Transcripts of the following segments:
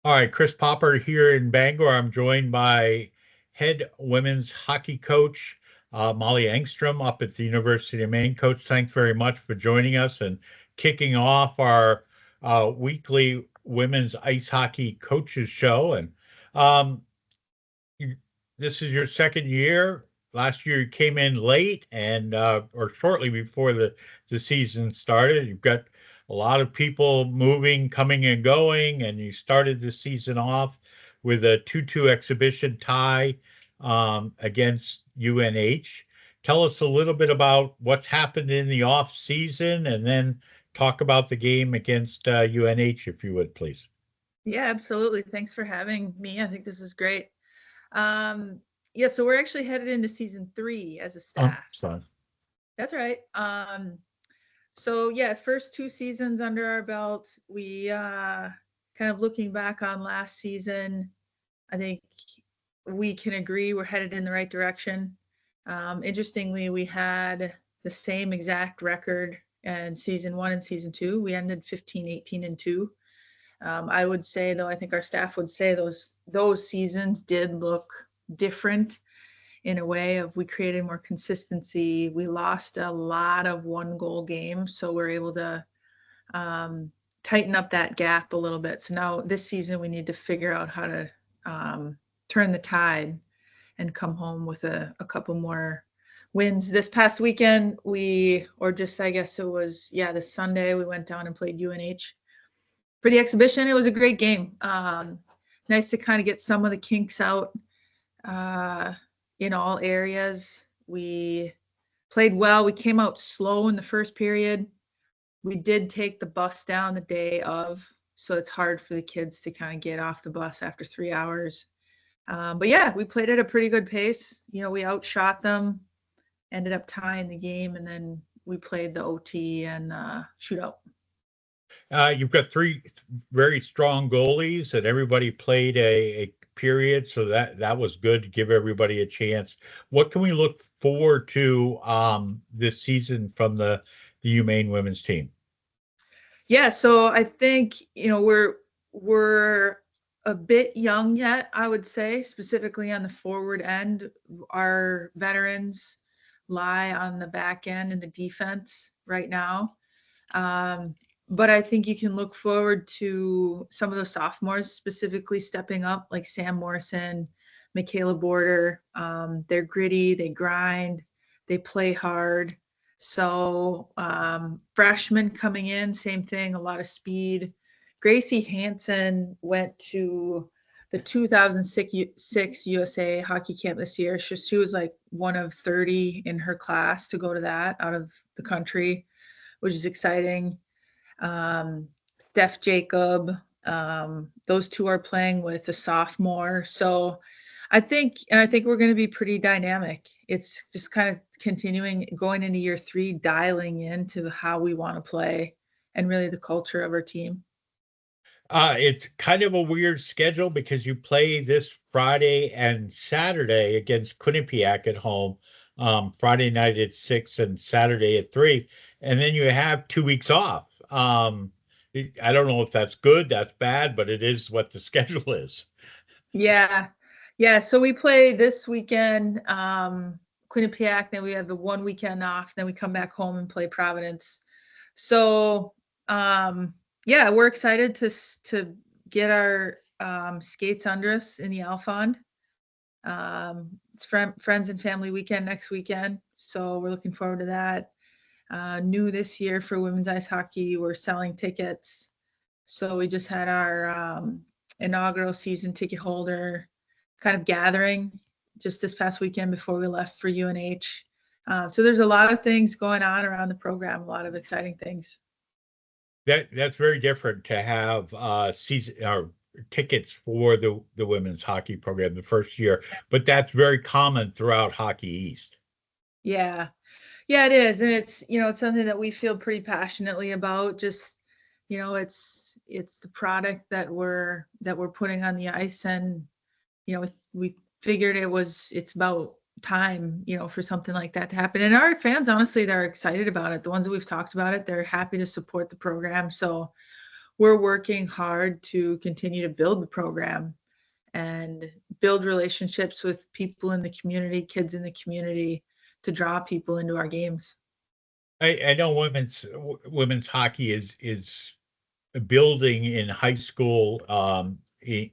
All right, Chris Popper here in Bangor. I'm joined by head women's hockey coach Molly Engstrom up at the University of Maine. Coach, thanks very much for joining us and kicking off our weekly women's ice hockey coaches show. And um, you, this is your second year. Last year you came in late and or shortly before the season started. You've got a lot of people moving, coming and going, and you started the season off with a 2-2 exhibition tie against UNH. Tell us a little bit about what's happened in the off season, and then talk about the game against UNH, if you would, please. Yeah, absolutely. Thanks for having me. I think this is great. Yeah, so we're actually headed into season 3 as a staff. Son. That's right. So yeah, first 2 seasons under our belt. We kind of looking back on last season, I think we can agree we're headed in the right direction. Interestingly, we had the same exact record in season 1 and season 2. We ended 15, 18, and 2. I would say, though, I think our staff would say those seasons did look different in a way of we created more consistency. We lost a lot of 1-goal games, so we're able to tighten up that gap a little bit. So now this season we need to figure out how to turn the tide and come home with a couple more wins. This past weekend, I guess it was, this Sunday, we went down and played UNH for the exhibition. It was a great game. Nice to kind of get some of the kinks out in all areas. We played well. We came out slow in the first period. We did take the bus down the day of, so it's hard for the kids to kind of get off the bus after 3 hours. But yeah, we played at a pretty good pace. We outshot them, ended up tying the game, and then we played the OT and shootout. You've got three very strong goalies, and everybody played a period, so that was good to give everybody a chance. What can we look forward to this season from the UMaine women's team? Yeah, so I think we're a bit young yet, I would say, specifically on the forward end. Our veterans lie on the back end in the defense right now. But I think you can look forward to some of those sophomores specifically stepping up, like Sam Morrison, Michaela Border. They're gritty, they grind, they play hard. So freshmen coming in, same thing, a lot of speed. Gracie Hansen went to the 2006 USA hockey camp this year. She was like one of 30 in her class to go to that out of the country, which is exciting. Steph Jacob, those two are playing with a sophomore. So I think we're going to be pretty dynamic. It's just kind of continuing going into year 3, dialing into how we want to play and really the culture of our team. It's kind of a weird schedule because you play this Friday and Saturday against Quinnipiac at home, Friday night at 6 and Saturday at 3, and then you have 2 weeks off. I don't know if that's good, that's bad, but it is what the schedule is. Yeah. Yeah. So we play this weekend, Quinnipiac, then we have the 1 weekend off, then we come back home and play Providence. So yeah, we're excited to get our skates under us in the Alfond. It's friends and family weekend next weekend, so we're looking forward to that. New this year for women's ice hockey, we're selling tickets. So we just had our inaugural season ticket holder kind of gathering just this past weekend before we left for UNH. So there's a lot of things going on around the program, a lot of exciting things. That's very different to have season or tickets for the women's hockey program the first year, but that's very common throughout Hockey East. Yeah. Yeah, it is. And it's something that we feel pretty passionately about. Just, it's the product that we're putting on the ice. And, we figured it's about time, for something like that to happen. And our fans, honestly, they're excited about it. The ones that we've talked about it, they're happy to support the program. So we're working hard to continue to build the program and build relationships with people in the community, kids in the community, to draw people into our games. I know women's hockey is building in high school in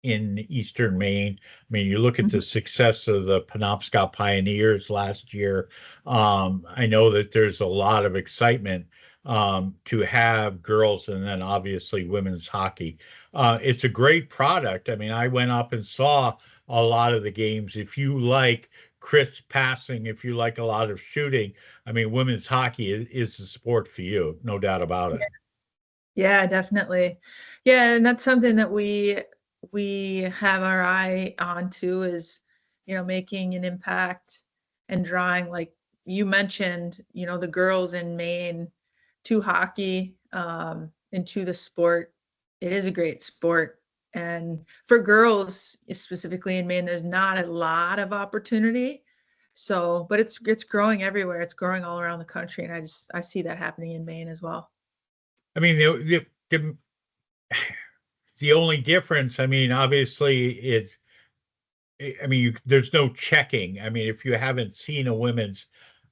Eastern Maine. I mean, you look at the Mhm. success of the Penobscot Pioneers last year. I know that there's a lot of excitement to have girls and then obviously women's hockey. It's a great product. I mean, I went up and saw a lot of the games. If you like crisp passing, if you like a lot of shooting, I mean, women's hockey is the sport for you, no doubt about it. Yeah, definitely. Yeah, and that's something that we have our eye on too, is, making an impact and drawing, like you mentioned, the girls in Maine to hockey, and to the sport. It is a great sport. And for girls specifically in Maine, there's not a lot of opportunity. So, but it's growing everywhere. It's growing all around the country, and I see that happening in Maine as well. I mean, the only difference, I mean, obviously, I mean, there's no checking. I mean, if you haven't seen a women's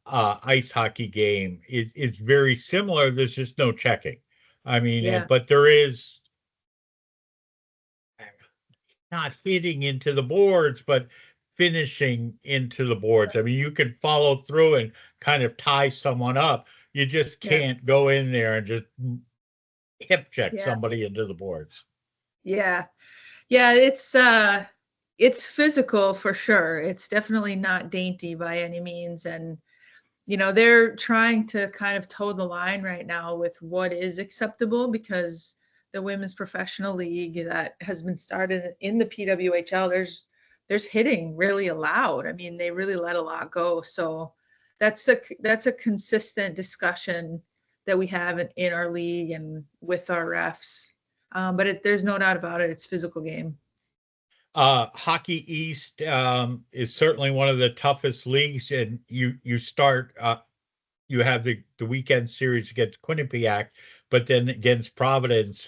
ice hockey game, it's very similar. There's just no checking. I mean, Yeah. but there is not hitting into the boards, but finishing into the boards. I mean, you can follow through and kind of tie someone up. You just Yeah. can't go in there and just hip check Yeah. somebody into the boards. Yeah. Yeah, it's physical for sure. It's definitely not dainty by any means. And they're trying to kind of toe the line right now with what is acceptable, because the Women's Professional League that has been started in the PWHL, there's hitting really allowed. I mean, they really let a lot go. So that's a consistent discussion that we have in our league and with our refs. But there's no doubt about it. It's a physical game. Hockey East is certainly one of the toughest leagues, and you start you have the weekend series against Quinnipiac, but then against Providence,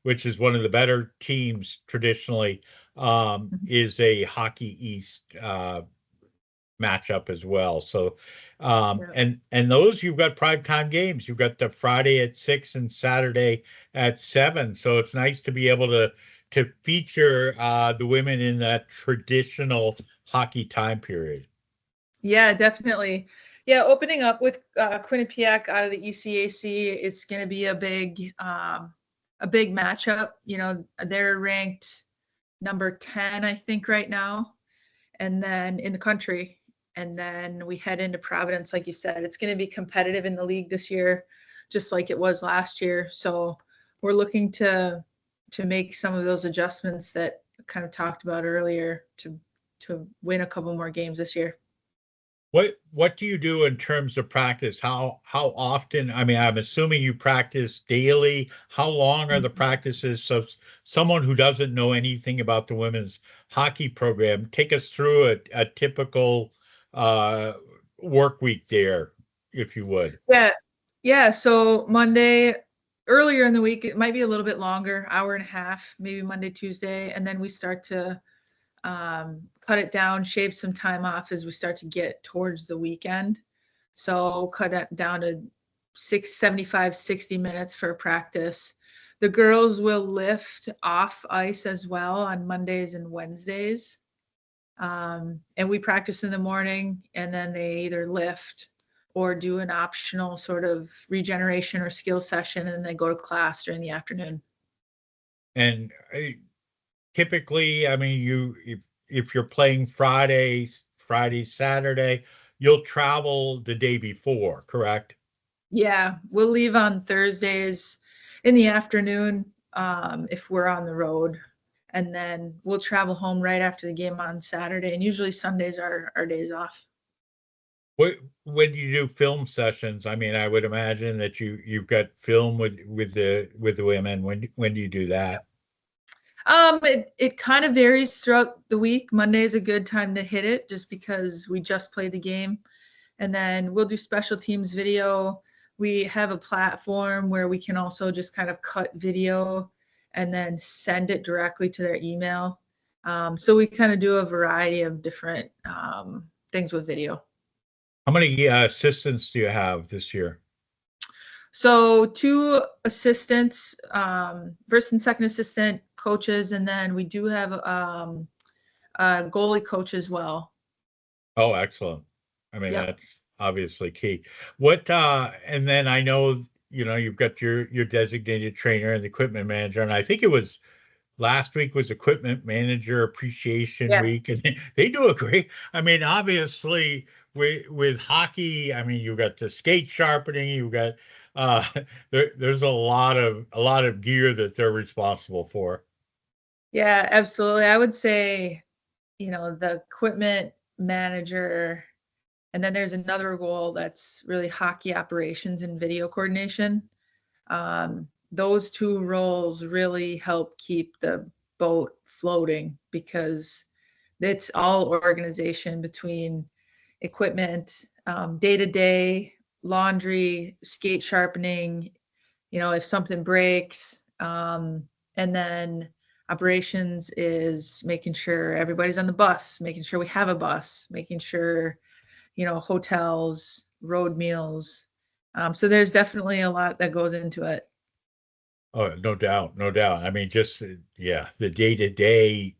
which is one of the better teams traditionally, Mhm. is a Hockey East matchup as well. So, Yeah. and those you've got primetime games. You've got the Friday at 6 and Saturday at 7. So it's nice to be able to feature the women in that traditional hockey time period. Yeah, definitely. Yeah, opening up with Quinnipiac out of the ECAC, it's going to be a big matchup. They're ranked number 10, I think, right now, and then in the country. And then we head into Providence, like you said. It's going to be competitive in the league this year, just like it was last year. So we're looking to make some of those adjustments that kind of talked about earlier to win a couple more games this year. What do you do in terms of practice? How often? I mean, I'm assuming you practice daily. How long are the practices? So someone who doesn't know anything about the women's hockey program, take us through a typical uh, work week there, if you would. Yeah. Yeah. So Monday, earlier in the week, it might be a little bit longer, hour and a half, maybe Monday, Tuesday. And then we start to cut it down, shave some time off as we start to get towards the weekend. So cut it down to 75, 60 minutes for practice. The girls will lift off ice as well on Mondays and Wednesdays. And we practice in the morning, and then they either lift or do an optional sort of regeneration or skill session, and then they go to class during the afternoon. And typically, I mean, if you're playing Friday, Saturday, you'll travel the day before, correct? Yeah, we'll leave on Thursdays in the afternoon, if we're on the road, and then we'll travel home right after the game on Saturday. And usually Sundays are our days off. What when you do film sessions, I mean, I would imagine that you've got film with the women. When do you do that? It kind of varies throughout the week. Monday is a good time to hit it, just because we just played the game. And then we'll do special teams video we have a platform where we can also just kind of cut video and then send it directly to their email. So we kind of do a variety of different things with video. How many assistants do you have this year? So two assistants, first and second assistant coaches, and then we do have a goalie coach as well. Oh, excellent. I mean, Yep. that's obviously key. What and then I know, you've got your designated trainer and the equipment manager, and I think it was last week was equipment manager appreciation Yeah. week, and they do a great, I mean, obviously with hockey, I mean, you've got the skate sharpening, you've got uh there's a lot of gear that they're responsible for. Yeah, absolutely. I would say, the equipment manager, and then there's another role that's really hockey operations and video coordination. Those two roles really help keep the boat floating because it's all organization between equipment, day to day, laundry, skate sharpening, if something breaks. And then operations is making sure everybody's on the bus, making sure we have a bus, making sure, hotels, road meals. So there's definitely a lot that goes into it. Oh, no doubt, no doubt. I mean, just yeah, the day to day,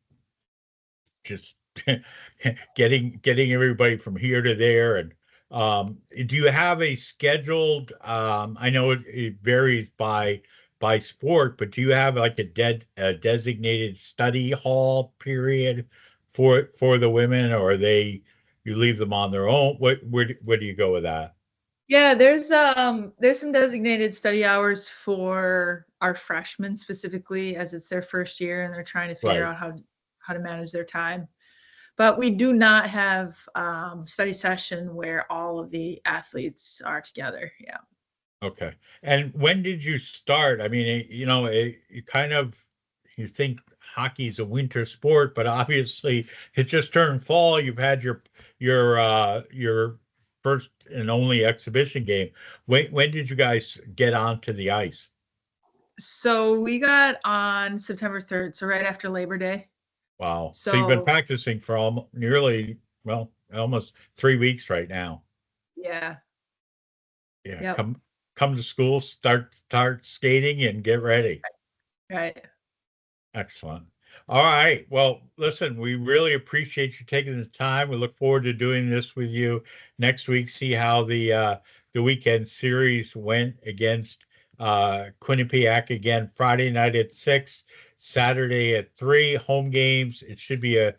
just getting everybody from here to there. And do you have a scheduled? I know it varies by sport, but do you have like a designated study hall period for the women, or are they you leave them on their own? Where do you go with that? Yeah, there's some designated study hours for our freshmen specifically as it's their first year and they're trying to figure Right. out how to manage their time. But we do not have study session where all of the athletes are together. Yeah. Okay. And when did you start? I mean, it kind of you think hockey's a winter sport, but obviously it just turned fall. You've had your first and only exhibition game. When did you guys get onto the ice? So we got on September 3rd, so right after Labor Day. Wow. So you've been So practicing for nearly, well, almost 3 weeks right now. yeah. Yeah, Yep. come to school, start skating and get ready. Right. Excellent. All right. Well, listen, we really appreciate you taking the time. We look forward to doing this with you next week. See how the weekend series went against Quinnipiac again. Friday night at 6, Saturday at 3. Home games. It should be a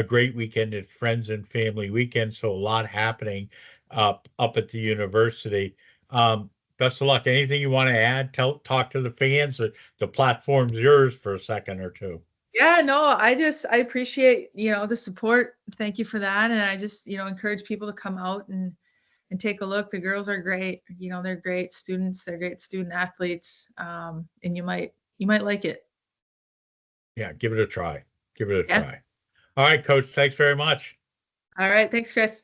great weekend. It's friends and family weekend, so a lot happening up at the university. Best of luck. Anything you want to add? Talk to the fans. The platform's yours for a second or two. Yeah, no, I appreciate, the support. Thank you for that. And I just, encourage people to come out and take a look. The girls are great. They're great students. They're great student athletes. And you might like it. Yeah, give it a try. Give it a Yeah. try. All right, Coach. Thanks very much. All right. Thanks, Chris.